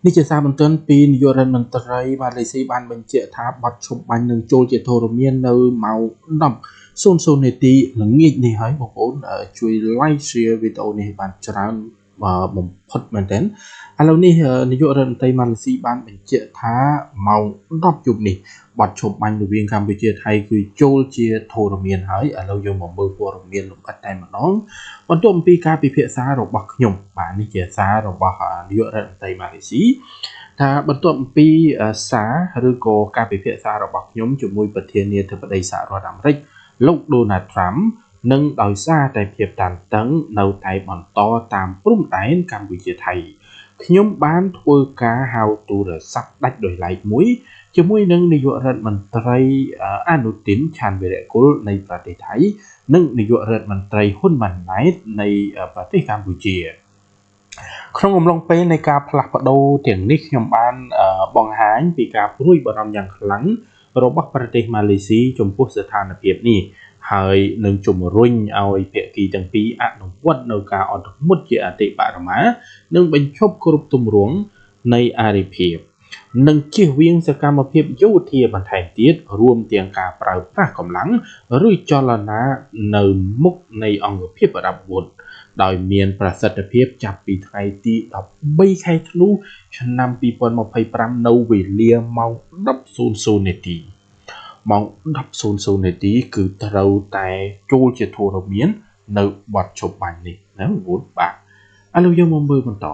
នេះជាសារបន្ទាន់ពីនាយករដ្ឋមន្ត្រីម៉ាឡេស៊ីបានបញ្ជាក់ថាបទឈប់បាញ់នឹងចូលជាធរមាននៅម៉ោង 10:00 នាទីល្ងាចនេះហើយបងប្អូនជួយ like share វីដេអូនេះបានច្រើនបំផុតមែនទែនឥឡូវនេះនាយករដ្ឋមន្ត្រីម៉ាឡេស៊ីបានបញ្ជាក់ថាម៉ោង 10 យប់នេះបទឈប់បាញ់រវាងកម្ពុជាថៃគឺចូលជាធរមានហើយឥឡូវយើងមកមើលព័ត៌មានលម្អិតតែម្ដងបន្ទាប់អំពីការពិភាក្សារបស់ខ្ញុំបាទនេះជាសាររបស់នាយករដ្ឋមន្ត្រីម៉ាឡេស៊ីថាបន្ទាប់អំពីសារឬក៏ការពិភាក្សារបស់ខ្ញុំជាមួយប្រធានាធិបតីសហរដ្ឋអាមេរិកលោក Donald Trump និងដោយសារតែភាពតានតឹងនៅតែបន្តតាមព្រំដែនកម្ពុជាថៃខ្ញុំបានធ្វើការហៅទូរស័ព្ទដាច់ដោយឡែកមួយជាមួយនឹងនាយករដ្ឋមន្ត្រីអនុទានឆានវីរៈគុលនៃប្រទេសថៃនិងនាយករដ្ឋមន្ត្រីហ៊ុនម៉ាណែតនៃប្រទេសកម្ពុជាក្នុងអំឡុងពេលនៃការផ្លាស់ប្ដូរទាំងនេះខ្ញុំបានបង្ហាញពីការព្រួយបារម្ភយ៉ាងខ្លាំងរបស់ប្រទេសម៉ាឡេស៊ីចំពោះស្ថានភាពនេះហើយនឹងជំរុញឲ្យភាគីទាំងពីរអនុវត្តនៅការអត់ធ្មត់ជាអតិបរមានិងបញ្ឈប់គ្រប់ទម្រង់នៃអារិភាពនិងជៀសវាងសកម្មភាពយោធាបន្ថែមទៀតរួមទាំងការប្រើប្រាស់កម្លាំងឬចលនានៅមុខនៃអង្គភាពអារ៉ាប់វុធដោយមានប្រសិទ្ធភាពចាប់ពីថ្ងៃទី13ខែធ្នូឆ្នាំ2025នៅវេលាម៉ោង 10:00 នាទីម៉ោង 10:00 នាទីគឺត្រូវតែចូលជាធរមាននៅបទឈប់បាញ់នេះណាបងប្អូនបាទឥឡូវយើងមកមើលបន្ត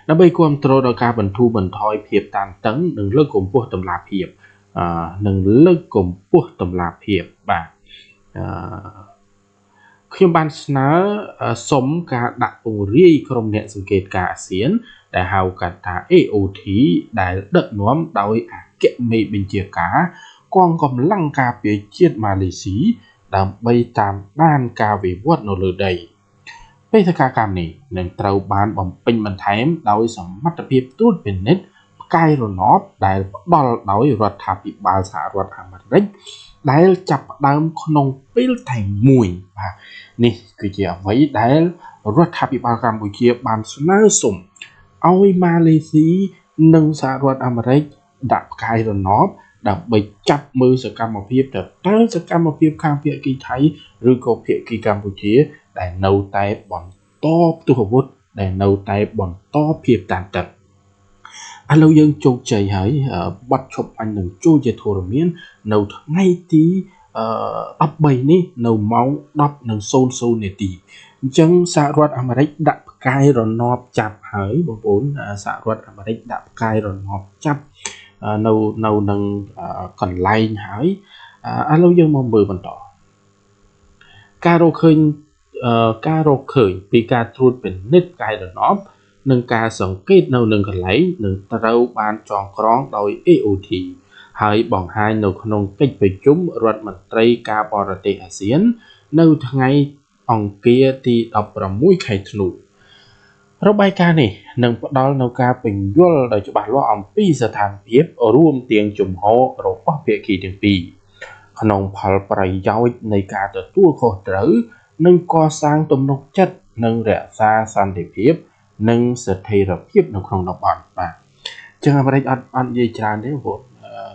ដើម្បីគ្រប់គ្រងដល់ការបន្ធូរបន្ថយភាពតានតឹងនិងលើកកម្ពស់តម្លាភាពបាទខ្ញុំបានស្នើសុំការដាក់ពង្រាយក្រុមអ្នកសង្កេតការណ៍អាស៊ានដែលហៅកាត់ថា AOT ដែលដឹកនាំដោយអគ្គមេបញ្ជាការកងកម្លាំងការពារជាតិម៉ាឡេស៊ីដើម្បីតាមដានការវិវត្តនៅលើដីបេសកកម្មនេះនឹងត្រូវបានបំពេញបន្ថែមដោយសមត្ថភាពត្រួតពិនិត្យផ្កាយរណបដែលផ្ដល់ដោយរដ្ឋាភិបាលសហរដ្ឋអាមេរិកដែលចាប់ផ្ដើមក្នុងពេលតែមួយបាទនេះគឺជាអ្វីដែលរដ្ឋាភិបាលកម្ពុជាបានស្នើសុំឲ្យម៉ាឡេស៊ីនិងសហរដ្ឋអាមេរិកដាក់ផ្កាយរណបដើម្បីចាប់មើលសកម្មភាពតើសកម្មភាពខាងភាគីថៃឬក៏ភាគីកម្ពុជាដែលនៅតែបន្តផ្ទុះអាវុធដែលនៅតែបន្តភាពតានតឹងឥឡូវយើងជោគជ័យហើយបទឈប់បាញ់នឹងចូលជាធរមាននៅថ្ងៃទី13នេះនៅម៉ោង 10:00 នាទីអញ្ចឹងសហរដ្ឋអាមេរិកដាក់ផ្កាយរណបចាប់ហើយបងប្អូនសហរដ្ឋអាមេរិកដាក់ផ្កាយរណបចាប់នៅនឹងកន្លែងហើយឥឡូវយើងមកមើលបន្តការរកឃើញពីការត្រួតពិនិត្យផ្កាយរណបនិងការសង្កេតនៅនឹងកន្លែងនឹងត្រូវបានចងក្រងដោយ AOT ហើយបង្ហាញនៅក្នុងកិច្ចប្រជុំរដ្ឋមន្ត្រីការបរទេសអាស៊ាននៅថ្ងៃអង្គារទី16ខែធ្នូរបាយការណ៍នេះនឹងផ្ដល់នូវការពន្យល់ដ៏ច្បាស់លាស់អំពីស្ថានភាពរួមទាំងជំហររបស់ភាគីទាំងពីរក្នុងផលប្រយោជន៍នៃការទទួលខុសត្រូវនិងកសាងទំនុកចិត្តនិងរក្សាសន្តិភាពនិងស្ថិរភាពនៅក្នុងតំបន់បាទអញ្ចឹងអាមេរិកអត់និយាយច្រើនទេបងប្អូន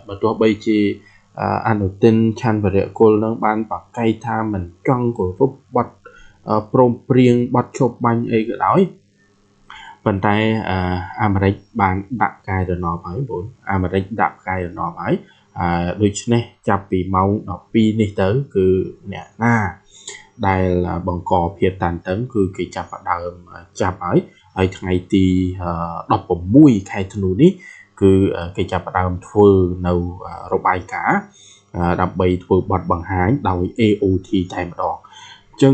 បើទោះបីជាអនុទានឆាន់វរៈគុលនឹងបានប្រកែកថាមិនចង់គោរពបទព្រមព្រៀងបទឈប់បាញ់អីក៏ដោយប៉ុន្តែអាមេរិកបានដាក់ផ្កាយរណបហើយបងប្អូនអាមេរិកដាក់ផ្កាយរណបហើយដូច្នេះចាប់ពីម៉ោង 12 នេះទៅគឺអ្នកណាដែលបង្កភាពតានតឹងគឺគេចាប់ផ្ដើមចាប់ហើយថ្ងៃទី16ខែធ្នូនេះគឺគេចាប់ផ្ដើមធ្វើនៅរបាយការណ៍ដើម្បីធ្វើបទបង្ហាញដោយ AOT តែម្ដងអញ្ចឹង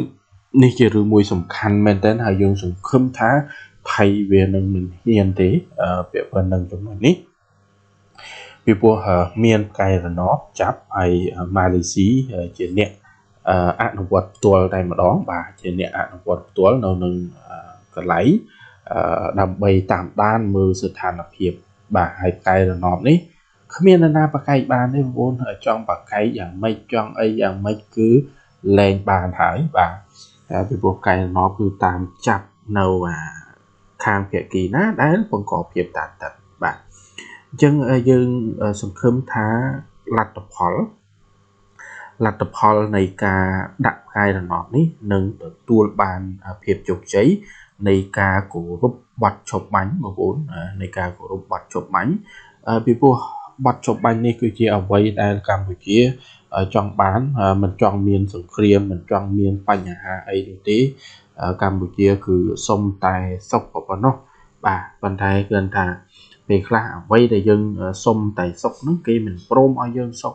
នេះជារឿងមួយសំខាន់មែនទែនហើយយើងសង្ឃឹមថាថៃវានឹងមិនហ៊ានទេពាក់ព័ន្ធនឹងចំណុចនេះពីព្រោះមានផ្កាយរណបចាប់ហើយម៉ាឡេស៊ីជាអ្នកអនុវត្តផ្ទាល់តែម្ដងបាទជាអ្នកអនុវត្តផ្ទាល់នៅនឹងកន្លែងដើម្បីតាមដានមើលស្ថានភាពបាទហើយផ្កាយរណបនេះគ្មាននរណាប្រកែកបានទេបងប្អូនចង់ប្រកែកយ៉ាងម៉េចចង់អីយ៉ាងម៉េចគឺលែងបានហើយបាទពីព្រោះផ្កាយរណបគឺតាមចាប់នៅ ខាងភាគីណាដែលបង្កភាពតានតឹងបាទអញ្ចឹងយើងសង្ឃឹមថាលទ្ធផលនៃការដាក់ផ្កាយរណបនេះនឹងទទួលបានភាពជោគជ័យនៃការគោរពបទឈប់បាញ់បងប្អូននៃការគោរពបទឈប់បាញ់ពីព្រោះបទឈប់បាញ់នេះគឺជាអ្វីដែលកម្ពុជាចង់បានមិនចង់មានសង្គ្រាមមិនចង់មានបញ្ហាអីនោះទេកម្ពុជាគឺសុំតែសុខប៉ុណ្ណោះបាទប៉ុន្តែគឺថាពេលខ្លះអ្វីដែលយើងសុំតែសុខហ្នឹងគេមិនព្រមឲ្យយើងសុខ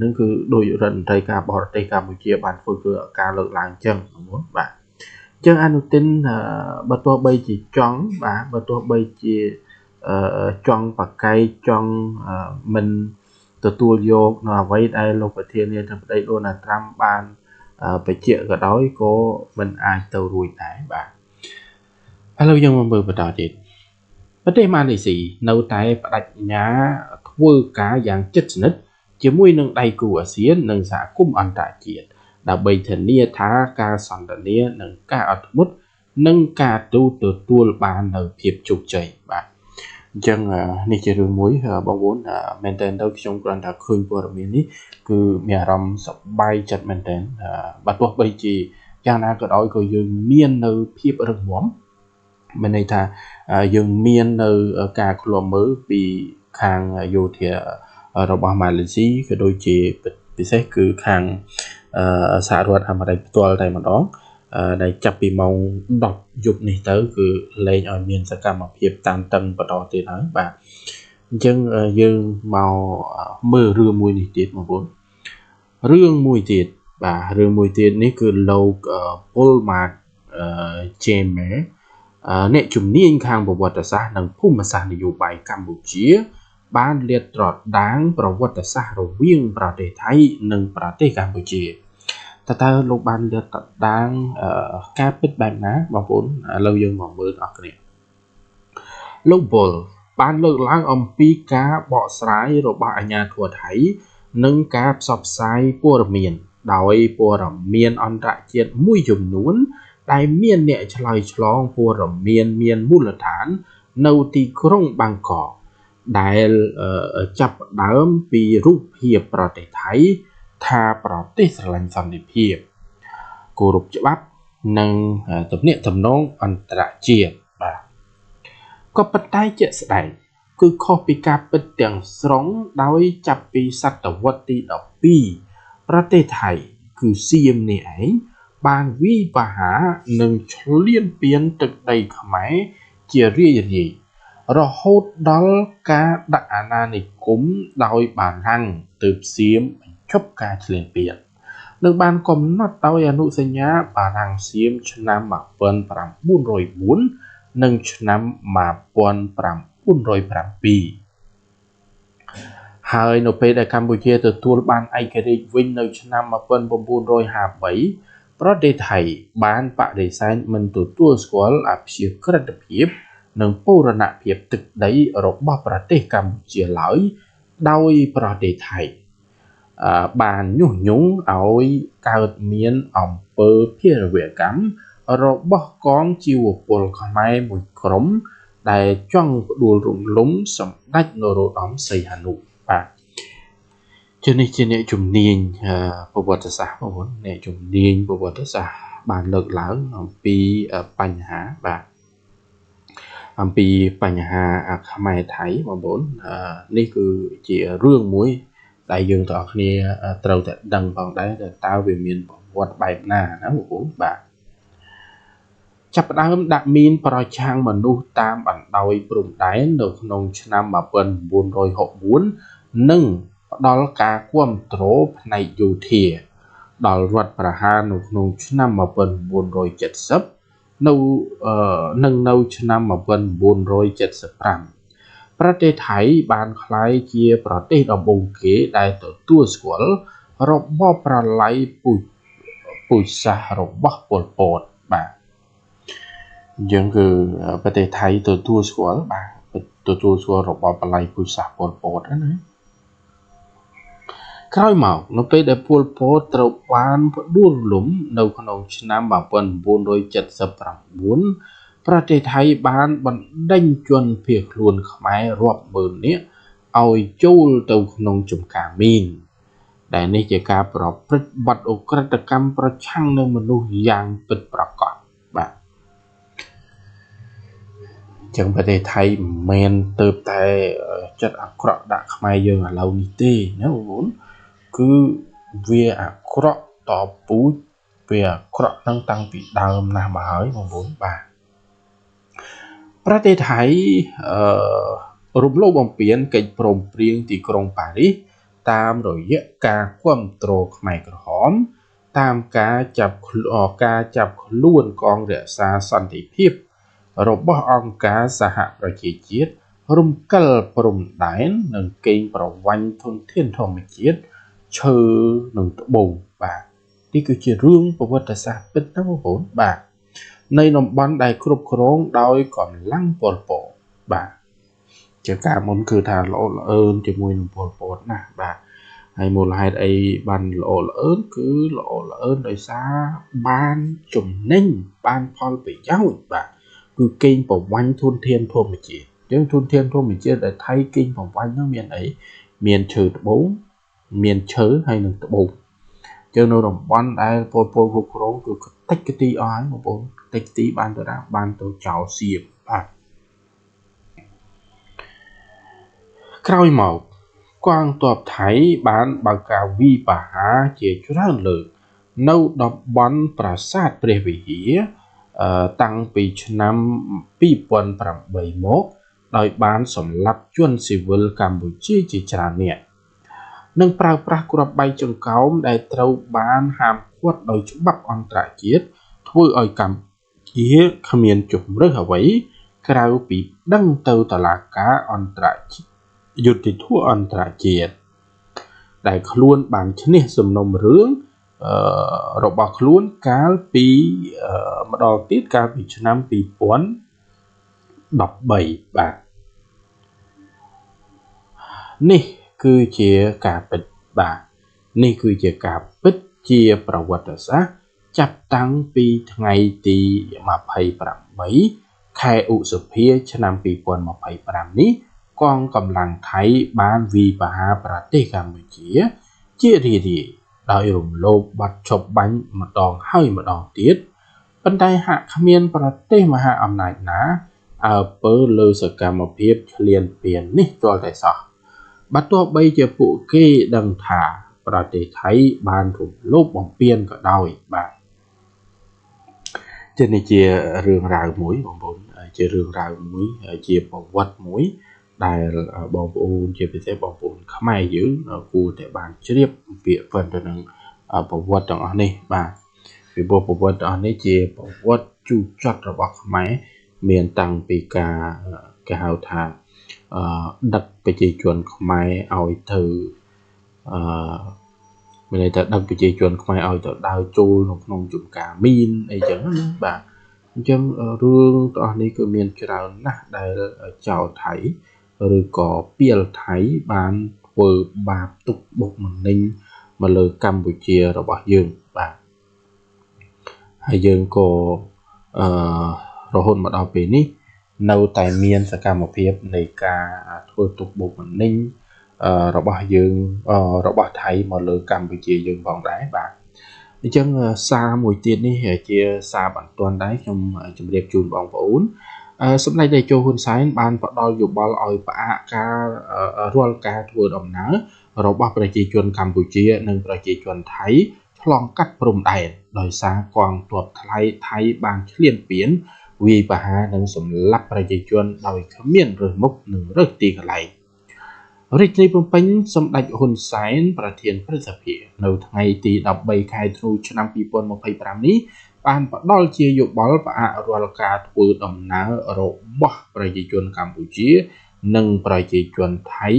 នឹងគឺដោយរដ្ឋមន្ត្រីការបរទេសកម្ពុជាបានធ្វើគឺការលើកឡើងអញ្ចឹងបាទអញ្ចឹងអនុទិនបើទោះបីជាចង់បាទបើទោះបីជាចង់បកកែកចង់មិនទទួលយកនៅអ្វីដែលលោកប្រធានាធិបតីដូណាល់ត្រាំបានបញ្ជាក់ក៏ដោយក៏មិនអាចទៅរួចដែរបាទឥឡូវយើងមកមើលបន្តទៀតប្រទេសម៉ាឡេស៊ីនៅតែបដិញ្ញាធ្វើការយ៉ាងជិតស្និទ្ធជាមួយនឹងដៃគូអាស៊ាននិងសហគមន៍អន្តរជាតិដើម្បីធានាថាការសន្ទនានិងការអត់ធ្មត់និងការទទួលបាននៅភាពជោគជ័យបាទអញ្ចឹងនេះជារឿងមួយបងប្អូនមែនតើទៅខ្ញុំគ្រាន់តែឃើញព័ត៌មាននេះគឺមានអារម្មណ៍សប្បាយចិត្តមែនតើបើទោះបីជាយ៉ាងណាក៏ដោយក៏យើងមាននៅភាពរឹងមាំមានន័យថាយើងមាននៅការឃ្លាំមើលពីខាងយោធារបស់ម៉ាឡេស៊ីក៏ដូចជាពិសេសគឺខាងសហរដ្ឋអាមេរិកផ្ទាល់តែម្ដងដែលចាប់ពីម៉ោង10យប់នេះទៅគឺលែងឲ្យមានសកម្មភាពតានតឹងបន្តទៀតហើយបាទអញ្ចឹងយើងមកមើលរឿងមួយនេះទៀតបងប្អូនរឿងមួយទៀតបាទរឿងមួយទៀតនេះគឺលោកពុលម៉ាតជេមេអ្នកជំនាញខាងប្រវត្តិសាស្ត្រនិងភូមិសាស្ត្រនយោបាយកម្ពុជាបានលាតត្រដាងប្រវត្តិសាស្ត្ររវាងប្រទេសថៃនិងប្រទេសកម្ពុជាតើលោកបានលាតត្រដាងការពិតបែបណាបងប្អូនឥឡូវយើងមកមើលអស់គ្នាលោកបុលបានលើកឡើងអំពីការបកស្រាយរបស់អាជ្ញាធរថៃនិងការផ្សព្វផ្សាយព័ត៌មានដោយព័ត៌មានអន្តរជាតិមួយចំនួនដែលមានអ្នកឆ្លើយឆ្លងព័ត៌មានមានមូលដ្ឋាននៅទីក្រុងបាងកកដែលចាប់ផ្ដើមពីរូបភាពប្រទេសថៃថាប្រទេសស្រឡាញ់សន្តិភាពគោរពច្បាប់និងទំនាក់ទំនងអន្តរជាតិបាទក៏ប៉ុន្តែជាក់ស្ដែងគឺខុសពីការពិតទាំងស្រុងដោយចាប់ពីសតវត្សទី12ប្រទេសថៃគឺសៀមនេះឯងបានវិវហានិងឆ្លៀនពៀនទឹកដីខ្មែរជារាយរហូតដល់ការដាក់អាណានិគមដោយបារាំងទើបសៀមបញ្ឈប់ការឆ្លៀនពៀននិងបានកំណត់ដោយអនុសញ្ញាបារាំងសៀមឆ្នាំ1904និងឆ្នាំ1907ហើយនៅពេលដែលកម្ពុជាទទួលបានឯករាជ្យវិញនៅឆ្នាំ1953ប្រទេសថៃបានបដិសេធមិនទទួលស្គាល់អព្យាក្រឹតភាពនិងបូរណភាពទឹកដីរបស់ប្រទេសកម្ពុជាឡើយដោយប្រទេសថៃបានញុះញង់ឲ្យកើតមានអំពើភេរវកម្មរបស់កងជីវពលខ្មែរមួយក្រុមដែលចង់ផ្ដួលរំលំសម្ដេចនរោត្តមសីហនុបាទជាអ្នកជំនាញប្រវត្តិសាស្ត្របងប្អូនអ្នកជំនាញប្រវត្តិសាស្ត្របានលើកឡើងអំពីបញ្ហាបាទអំពីបញ្ហាខ្មែរថៃបងប្អូននេះគឺជារឿងមួយដែលយើងទាំងអស់គ្នាត្រូវតែដឹងផងដែរតើវាមានប្រវត្តិបែបណាណាបងប្អូនបាទចាប់ផ្ដើមដាក់មីនប្រឆាំងមនុស្សតាមបណ្ដោយព្រំដែននៅក្នុងឆ្នាំ1964និងផ្ដល់ការគាំទ្រផ្នែកយោធាដល់រដ្ឋប្រហារនៅក្នុងឆ្នាំ1970នៅឆ្នាំ1975ប្រទេសថៃបានក្លាយជាប្រទេសដំបូងគេដែលទទួលស្គាល់របបប្រល័យពូជសាសន៍របស់ប៉ុល ពតបាទអញ្ចឹងគឺប្រទេសថៃទទួលស្គាល់របបប្រល័យពូជសាសន៍ប៉ុល ពតណាក្រោយមកនៅពេលដែលប៉ុល ពតត្រូវបានផ្ដួលរំលំនៅក្នុងឆ្នាំ1979 ប្រទេសថៃបានបណ្ដេញជនភៀសខ្លួនខ្មែររាប់ម៉ឺននាក់ឲ្យចូលទៅក្នុងចំការមីនដែលនេះជាការប្រព្រឹត្តបទឧក្រិដ្ឋកម្មប្រឆាំងនឹងមនុស្សយ៉ាងពិតប្រាកដបាទចឹងប្រទេសថៃមិនមែនទៅតែចិត្តអាក្រក់ដាក់ខ្មែរយើងឥឡូវនេះទេណាបងប្អូនគឺវាអាក្រក់តពូជវាអាក្រក់នឹងតាំងពីដើមណាស់មកហើយបងប្អូនបាទប្រទេសថៃរំលោភបំពានកិច្ចព្រមព្រៀងទីក្រុងប៉ារីសតាមរយៈការគាំទ្រខ្មែរក្រហមតាមការចាប់ខ្លួនកងរក្សាសន្តិភាពរបស់អង្គការសហប្រជាជាតិរំកិលព្រំដែននិងកេងប្រវ័ញ្ចធនធានធម្មជាតិឈើនិងត្បូងបាទនេះគឺជារឿងប្រវត្តិសាស្ត្រពិតណាបងប្អូនបាទនៃតំបន់ដែលគ្រប់គ្រងដោយកម្លាំងប៉ុលពតបាទជាការមុនគឺថាល្អល្អើនជាមួយនឹងប៉ុលពតណាបាទហើយមូលហេតុអីបានល្អល្អើនគឺល្អល្អើនដោយសារបានចំណេញបានផលប្រយោជន៍បាទគឺកេងប្រវ័ញ្ចធនធានធម្មជាតិអញ្ចឹងធនធានធម្មជាតិដែលថៃកេងប្រវ័ញ្ចនោះមានអីមានឈើត្បូងមានឈើហើយនឹងត្បូងចឹងនៅតំបន់ដែលប៉ុលពតគ្រប់គ្រងគឺតិចកទីអស់ហើយបងប្អូនតិចទីបានទៅណាបានទៅចោលសៀមបាទក្រោយមកកងទ័ពថៃបានបើកការវាយប្រហារជាច្រើនលើកនៅតំបន់ប្រាសាទព្រះវិហារតាំងពីឆ្នាំ2008មកដោយបានសម្លាប់ជនស៊ីវិលកម្ពុជាជាច្រើននាក់និងប្រើប្រាស់គ្រាប់បែកចង្កោមដែលត្រូវបានហាមឃាត់ដោយច្បាប់អន្តរជាតិធ្វើឲ្យកម្ពុជាគ្មានជម្រើសអ្វីក្រៅពីដឹងទៅតុលាការអន្តរជាតិយុត្តិធម៌អន្តរជាតិដែលខ្លួនបានឈ្នះសំណុំរឿងរបស់ខ្លួនកាលពីម្ដងទៀតកាលពីឆ្នាំ2013បាទនេះគឺជាការពិតបាទនេះគឺជាការពិតជាប្រវត្តិសាស្ត្រចាប់តាំងពីថ្ងៃទី28ខែឧសភាឆ្នាំ2025នេះកងកម្លាំងថៃបានវាយប្រហារប្រទេសកម្ពុជាជារាយដោយរំលោភបាត់ឈប់បាញ់ម្ដងហើយម្ដងទៀតប៉ុន្តែហាក់គ្មានប្រទេសមហាអំណាចណាអើពើលើសកម្មភាពឈ្លានពាននេះទាល់តែសោះបើទោះបីជាពួកគេដឹងថាប្រទេសថៃបានរំលោភបំពានក៏ដោយបាទជានេះជារឿងរ៉ាវមួយបងប្អូនជារឿងរ៉ាវមួយជាប្រវត្តិមួយដែលបងប្អូនជាពិសេសបងប្អូនខ្មែរយើងគួរតែបានជ្រាបពាក្យប៉ុនទៅនឹងប្រវត្តិទាំងអស់នេះបាទពីព្រោះប្រវត្តិទាំងអស់នេះជាប្រវត្តិជូរចត់របស់ខ្មែរមានតាំងពីការគេហៅថាដឹកប្រជាជនខ្មែរឲ្យទៅមានន័យថាដឹកប្រជាជនខ្មែរឲ្យទៅដើរចូលនៅក្នុងចំការមីនអីចឹងណាបាទអញ្ចឹងរឿងទាំងអស់នេះគឺមានច្រើនណាស់ដែលចៅថៃឬក៏ពាលថៃបានធ្វើបាបទុកបុកម្នេញមកលើកម្ពុជារបស់យើងបាទហើយយើងក៏រហូតមកដល់ពេលនេះនៅតែមានសកម្មភាពនៃការធ្វើទុកបុកម្នេញរបស់យើងរបស់ថៃមកលើកម្ពុជាយើងផងដែរបាទអញ្ចឹងសារមួយទៀតនេះជាសារបន្ទាន់ដែរខ្ញុំជម្រាបជូនបងប្អូនសម្ដេចតេជោហ៊ុនសែនបានផ្ដល់យោបល់ឲ្យផ្អាកការរាល់ការធ្វើដំណើររបស់ប្រជាជនកម្ពុជានិងប្រជាជនថៃឆ្លងកាត់ព្រំដែនដោយសារកងទ័ពថៃបានឈ្លានពានវាយប្រហារនិងសម្លាប់ប្រជាជនដោយគ្មានរើសមុខនិងរើសទីកន្លែងរាជធានីភ្នំពេញសម្ដេចហ៊ុនសែនប្រធានព្រឹទ្ធសភានៅថ្ងៃទី13ខែធ្នូឆ្នាំ2025នេះបានផ្ដល់ជាយោបល់ផ្អាករាល់ការធ្វើដំណើររបស់ប្រជាជនកម្ពុជានិងប្រជាជនថៃ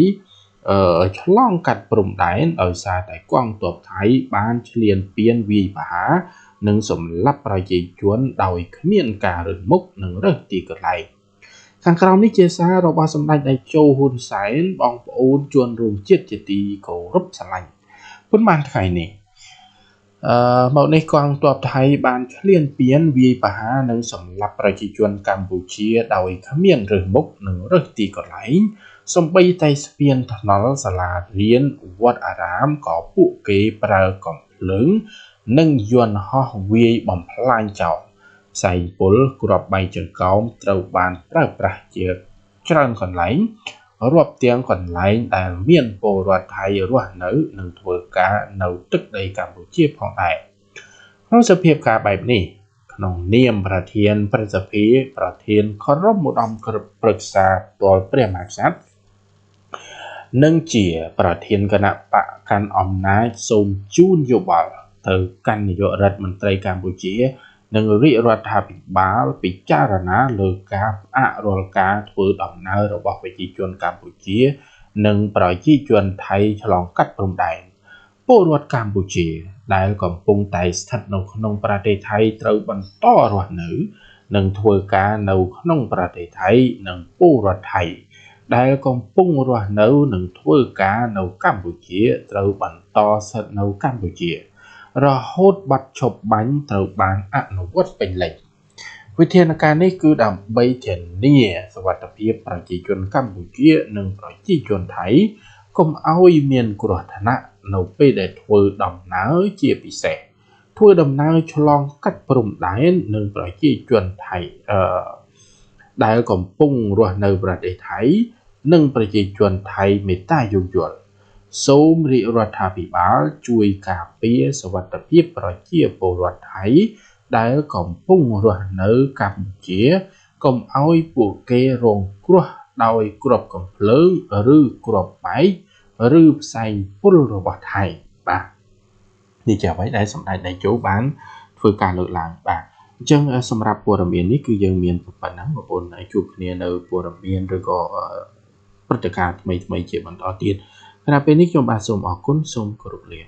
ឆ្លងកាត់ព្រំដែនដោយសារតែកងទ័ពថៃបានឈ្លានពានវាយប្រហារនិងសម្លាប់ប្រជាជនដោយគ្មានការរើសមុខនិងរើសទីកន្លែងខាងក្រោមនេះជាសាររបស់សម្ដេចតេជោហ៊ុនសែនបងប្អូនជនរួមជាតិជាទីគោរពស្រឡាញ់ប៉ុន្មានថ្ងៃនេះ មកនេះកងទ័ពថៃបានឃ្លានពានវាយប្រហារនិងសម្លាប់ប្រជាជនកម្ពុជាដោយគ្មានរើសមុខនិងរើសទីកន្លែងសម្បីតែស្ពានថ្នល់សាលារៀនវត្តអារាមក៏ពួកគេប្រើកំភ្លើងនិងយន្តហោះវាយបំផ្លាញចោលផ្សែងពុលគ្រាប់បែកចង្កោមត្រូវបានប្រើប្រាស់ជាច្រើនកន្លែងរាប់ទាំងកន្លែងដែលមានពលរដ្ឋថៃរស់នៅនិងធ្វើការនៅទឹកដីកម្ពុជាផងដែរក្នុងសភាពការបែបនេះក្នុងនាមប្រធានព្រឹទ្ធសភាប្រធានគោរពឧត្តមប្រឹក្សាផ្ទាល់ព្រះមហាក្សត្រនិងជាប្រធានគណៈបកកាន់អំណាចសូមជូនយោបល់ទៅកាន់នាយករដ្ឋមន្ត្រីកម្ពុជានិងរាជរដ្ឋាភិបាលពិចារណាលើការផ្អាករាល់ការធ្វើដំណើររបស់ប្រជាជនកម្ពុជានិងប្រជាជនថៃឆ្លងកាត់ព្រំដែនពលរដ្ឋកម្ពុជាដែលកំពុងតែស្ថិតនៅក្នុងប្រទេសថៃត្រូវបន្តរស់នៅនិងធ្វើការនៅក្នុងប្រទេសថៃនិងពលរដ្ឋថៃដែលកំពុងរស់នៅនិងធ្វើការនៅកម្ពុជាត្រូវបន្តស្ថិតនៅកម្ពុជារហូតបាត់ឈប់បាញ់ត្រូវបានអនុវត្តពេញលេញវិធានការនេះគឺដើម្បីធានាសុវត្ថិភាពប្រជាជនកម្ពុជានិងប្រជាជនថៃកុំឲ្យមានគ្រោះថ្នាក់នៅពេលដែលធ្វើដំណើរជាពិសេសធ្វើដំណើរឆ្លងកាត់ព្រំដែននិងប្រជាជនថៃដែលកំពុងរស់នៅប្រទេសថៃនិងប្រជាជនថៃមេត្តាយោគយល់សូមរាជរដ្ឋាភិបាលជួយការពារសុវត្ថិភាពប្រជាពលរដ្ឋថៃដែលកំពុងរស់នៅកម្ពុជាកុំឲ្យពួកគេរងគ្រោះដោយគ្រាប់កាំភ្លើងឬគ្រាប់បែកឬផ្សែងពុលរបស់ថៃបាទនេះជាអ្វីដែលសម្ដេចតេជោបានធ្វើការលើកឡើងបាទអញ្ចឹងសម្រាប់ព័ត៌មាននេះគឺយើងមានប៉ុណ្ណឹងបងប្អូនជួបគ្នានៅព័ត៌មានឬក៏ព្រឹត្តិការណ៍ថ្មីៗជាបន្តទៀតខណៈពេលនេះខ្ញុំបាទសូមអរគុណសូមគោរពលា